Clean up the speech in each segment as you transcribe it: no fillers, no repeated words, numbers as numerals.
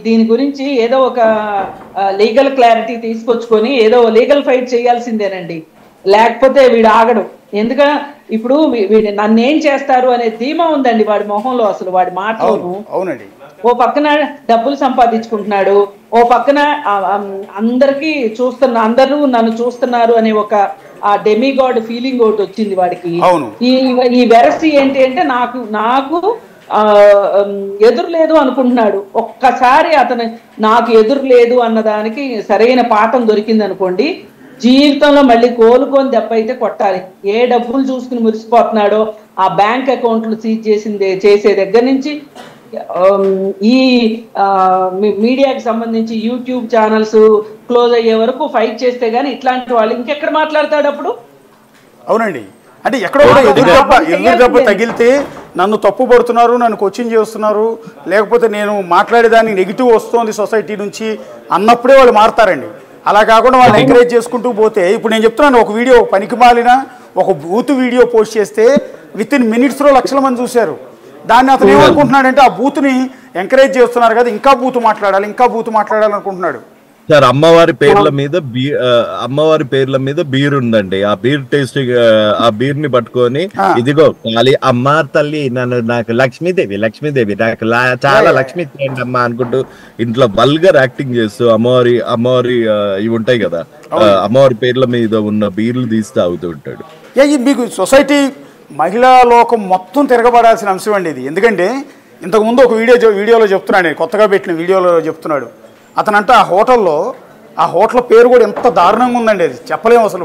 దీని గురించి ఏదో ఒక లీగల్ క్లారిటీ తీసుకొచ్చుకొని ఏదో లీగల్ ఫైట్ చేయాల్సిందేనండి, లేకపోతే వీడు ఆగడు. ఎందుకంటే ఇప్పుడు వీడు నన్ను ఏం చేస్తారు అనే ధీమా ఉందండి వాడి మొహంలో, అసలు వాడి మాటలోను. అవునండి. ఓ పక్కన డబ్బులు సంపాదించుకుంటున్నాడు, ఓ పక్కన అందరికీ అందరూ నన్ను చూస్తున్నారు అనే ఒక ఆ డెమిగాడ్ ఫీలింగ్ ఒకటి వచ్చింది వాడికి. ఈ వెరసి ఏంటి అంటే నాకు ఎదురు లేదు అనుకుంటున్నాడు. ఒక్కసారి అతను నాకు ఎదురు లేదు అన్నదానికి సరైన పాఠం దొరికింది అనుకోండి, జీవితంలో మళ్ళీ కోలుకొని దెబ్బ అయితే కొట్టాలి. ఏ డబ్బులు చూసుకుని మురిసిపోతున్నాడో, ఆ బ్యాంక్ అకౌంట్లు సీజ్ చేసే దగ్గర నుంచి ఈ మీడియాకి సంబంధించి యూట్యూబ్ ఛానల్స్ క్లోజ్ అయ్యే వరకు ఫైట్ చేస్తే గానీ ఇట్లాంటి వాళ్ళు ఇంకెక్కడ మాట్లాడతాడు అప్పుడు? అవునండి. అంటే ఎక్కడో ఎదురు దెబ్బ తగిలితే నన్ను తప్పు పడుతున్నారు, నన్ను కోచింగ్ చేస్తున్నారు, లేకపోతే నేను మాట్లాడేదానికి నెగిటివ్ వస్తుంది సొసైటీ నుంచి అన్నప్పుడే వాళ్ళు మారుతారండి. అలా కాకుండా వాళ్ళు ఎంకరేజ్ చేసుకుంటూ పోతే, ఇప్పుడు నేను చెప్తున్నాను, ఒక వీడియో పనికి మాలిన ఒక బూత్ వీడియో పోస్ట్ చేస్తే విత్ ఇన్ మినిట్స్లో లక్షల మంది చూశారు. దాన్ని అతను ఏమనుకుంటున్నాడంటే ఆ బూత్ని ఎంకరేజ్ చేస్తున్నారు కదా, ఇంకా బూత్ మాట్లాడాలి అనుకుంటున్నాడు. సార్ అమ్మవారి పేర్ల మీద బీర్ ఉందండి. ఆ బీర్ టేస్టింగ్, ఆ బీర్ ని పట్టుకొని ఇదిగో ఖాళీ అమ్మ తల్లి నాకు లక్ష్మీదేవి నాకు చాలా లక్ష్మీ ఇచ్చేయండి అమ్మ అనుకుంటూ ఇంట్లో వల్గర్ యాక్టింగ్ చేస్తూ అమ్మవారి ఇవి ఉంటాయి కదా, అమ్మవారి పేర్ల మీద ఉన్న బీర్లు తీసి తాగుతూ ఉంటాడు. మీకు సొసైటీ మహిళా లోకం మొత్తం తిరగబడాల్సిన అంశం అండి ఇది. ఎందుకంటే ఇంతకుముందు ఒక వీడియోలో చెప్తున్నాడు, కొత్తగా పెట్టిన వీడియోలో చెప్తున్నాడు అతనంటే ఆ హోటల్ పేరు కూడా ఎంత దారుణంగా ఉందండి, అది చెప్పలేము అసలు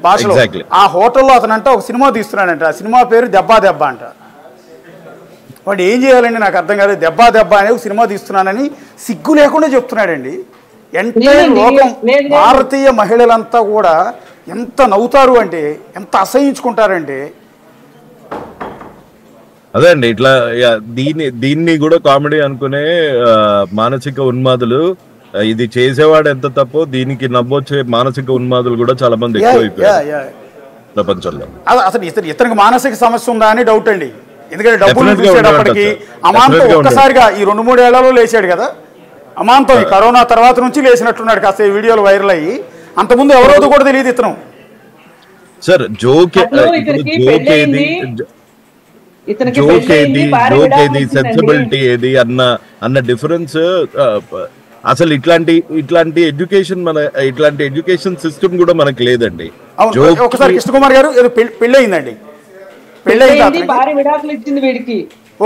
భాషలో. ఆ హోటల్లో అతనంటే ఒక సినిమా తీస్తున్నాడంట, ఆ సినిమా పేరు దెబ్బ అంట. వాడు ఏం చేయాలండి నాకు అర్థం కాదు. దెబ్బ అనే ఒక సినిమా తీస్తున్నానని సిగ్గు లేకుండా చెప్తున్నాడండి. ఎంటైర్ లోకం, భారతీయ మహిళలంతా కూడా ఎంత నవ్వుతారు అంటే, ఎంత అసహించుకుంటారంటే. అదే అండి, ఇట్లా దీన్ని కూడా కామెడీ అనుకునే మానసిక ఉన్మాదులు, ఇది చేసేవాడు ఎంత తప్పో దీనికి నవ్వొచ్చే మానసిక ఉన్మాదులు కూడా చాలా మంది ఎక్కువైపోయారు ప్రపంచంలో. అసలు ఇతనికి మానసిక సమస్య ఉందా అని డౌట్ అండి. ఎందుకంటే డబ్బులు చూసేటప్పటికి అమాంతం ఒక్కసారిగా ఈ 2-3 ఏళ్లలో లేచాడు కదా, అమాంతం ఈ కరోనా తర్వాత నుంచి లేచినట్టున్నాడు. కాస్త వీడియోలు వైరల్ అయ్యి, అంతకుముందు ఎవరోదు కూడా తెలియదు ఇతను. సార్ జోక్ ఏది సెన్సిబిలిటీ ఏది అన్న డిఫరెన్స్ అసలు ఇట్లాంటి ఎడ్యుకేషన్ సిస్టమ్ కూడా మనకి లేదండి. ఒకసారి కృష్ణ కుమార్ గారు పెళ్లి అయిందండి,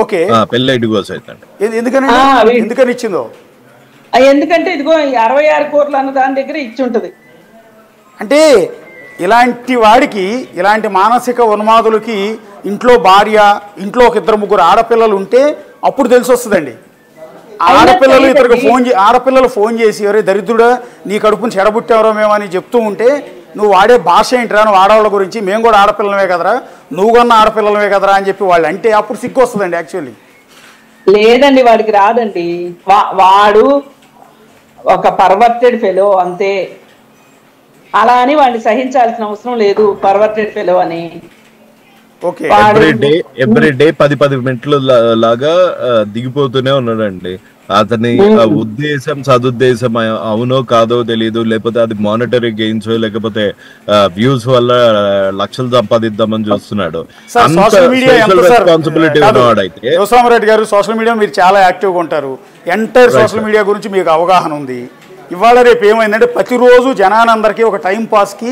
ఓకే పెళ్ళి డివోర్స్ అవుతుంది. ఎందుకని ఇచ్చిందో? ఎందుకంటే ఇదిగో 66 కోట్లు అన్న దాని దగ్గర ఇచ్చి ఉంటది. అంటే ఇలాంటి వాడికి, ఇలాంటి మానసిక ఉన్మాదులకి ఇంట్లో భార్య, ఇంట్లో ఒక 2-3 ఆడపిల్లలు ఉంటే అప్పుడు తెలిసి వస్తుందండి. ఆడపిల్లలు ఫోన్ చేసి ఎవరే దరిద్రుడా నీ కడుపుని చెడబుట్టేవరో మేమని చెప్తూ ఉంటే, నువ్వు వాడే భాష ఏంటిరా, నువ్వు ఆడవాళ్ళ గురించి, మేము కూడా ఆడపిల్లలమే కదరా, నువ్వు కొన్న ఆడపిల్లలమే కదరా అని చెప్పి వాళ్ళు అంటే అప్పుడు సిగ్గు వస్తుందండి. యాక్చువల్లీ లేదండి, వాడికి రాదండి. వాడు ఒక పర్వర్టెడ్ ఫెలో అంతే. అలా అని వాడిని సహించాల్సిన అవసరం లేదు, పర్వర్టెడ్ ఫెలో అని. ఎవ్రీ డే 10 మినిట్లు లాగా దిగిపోతూనే ఉన్నాడండి. అతని ఉద్దేశం సదుద్దేశం అవునో కాదో తెలియదు, లేకపోతే అది మానిటరీ గెయిన్స్ లేకపోతే వ్యూస్ వల్ల లక్షలు సంపాదిద్దామని చూస్తున్నాడు. రెస్పాన్సిబిలిటీ ఉన్నవాడైతే శివసామరెడ్డి గారు, సోషల్ మీడియా మీరు చాలా యాక్టివ్గా ఉంటారు, ఎంటైర్ సోషల్ మీడియా గురించి మీకు అవగాహన ఉంది. ఇవాళ రేపు ఏమైందంటే ప్రతిరోజు జనానందరికీ ఒక టైం పాస్కి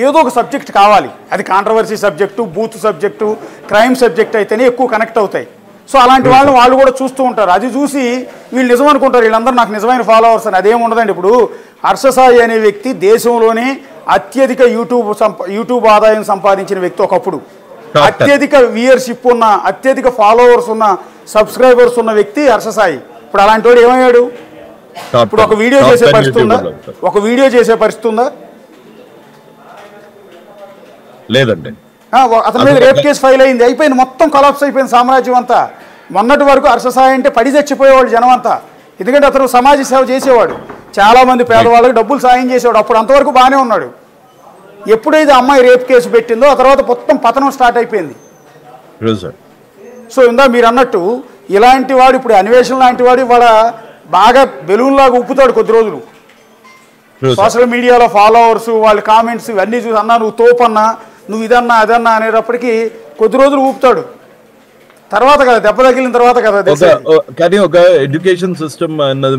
ఏదో ఒక సబ్జెక్ట్ కావాలి. అది controversy subject, booth subject, crime subject అయితేనే ఎక్కువ కనెక్ట్ అవుతాయి. సో అలాంటి వాళ్ళు కూడా చూస్తూ ఉంటారు. అది చూసి వీళ్ళు నిజం అనుకుంటారు, వీళ్ళందరూ నాకు నిజమైన ఫాలోవర్స్ అని. అదేం ఉండదండి. ఇప్పుడు హర్ష సాయి అనే వ్యక్తి దేశంలోనే అత్యధిక యూట్యూబ్ ఆదాయం సంపాదించిన వ్యక్తి ఒకప్పుడు. అత్యధిక వ్యూయర్షిప్ ఉన్న, అత్యధిక ఫాలోవర్స్ ఉన్న, సబ్స్క్రైబర్స్ ఉన్న వ్యక్తి హర్ష సాయి. ఇప్పుడు అలాంటి వాడు ఏమయ్యాడు? ఇప్పుడు ఒక వీడియో చేసే పరిస్థితి ఉందా? లేదండి. అతని మీద రేప్ కేసు ఫైల్ అయింది, అయిపోయింది, మొత్తం కొలాప్స్ అయిపోయింది సామ్రాజ్యం అంతా. మొన్నటి వరకు హర్ష సాయి అంటే పడి చచ్చిపోయేవాళ్ళు జనం అంతా. ఎందుకంటే అతను సమాజ సేవ చేసేవాడు, చాలా మంది పేదవాళ్ళకి డబ్బులు సాయం చేసేవాడు. అప్పుడు అంతవరకు బాగానే ఉన్నాడు. ఎప్పుడైతే అమ్మాయి రేప్ కేసు పెట్టిందో ఆ తర్వాత మొత్తం పతనం స్టార్ట్ అయిపోయింది. సో ఇందా మీరు అన్నట్టు ఇలాంటి వాడు, ఇప్పుడు అన్వేషణ లాంటి వాడు ఇవాళ బాగా బెలూన్ లాగా ఉప్పుతాడు కొద్ది రోజులు. సోషల్ మీడియాలో ఫాలోవర్స్ వాళ్ళ కామెంట్స్ ఇవన్నీ చూసి అన్నా నువ్వు తోపన్నా నువ్వు ఇదన్నా అదన్నా అనేటప్పటికీ కొద్ది రోజులు ఊపుతాడు. తర్వాత కదా దెబ్బ తగిలిన తర్వాత కదా. కానీ ఒక ఎడ్యుకేషన్ సిస్టమ్ అన్నది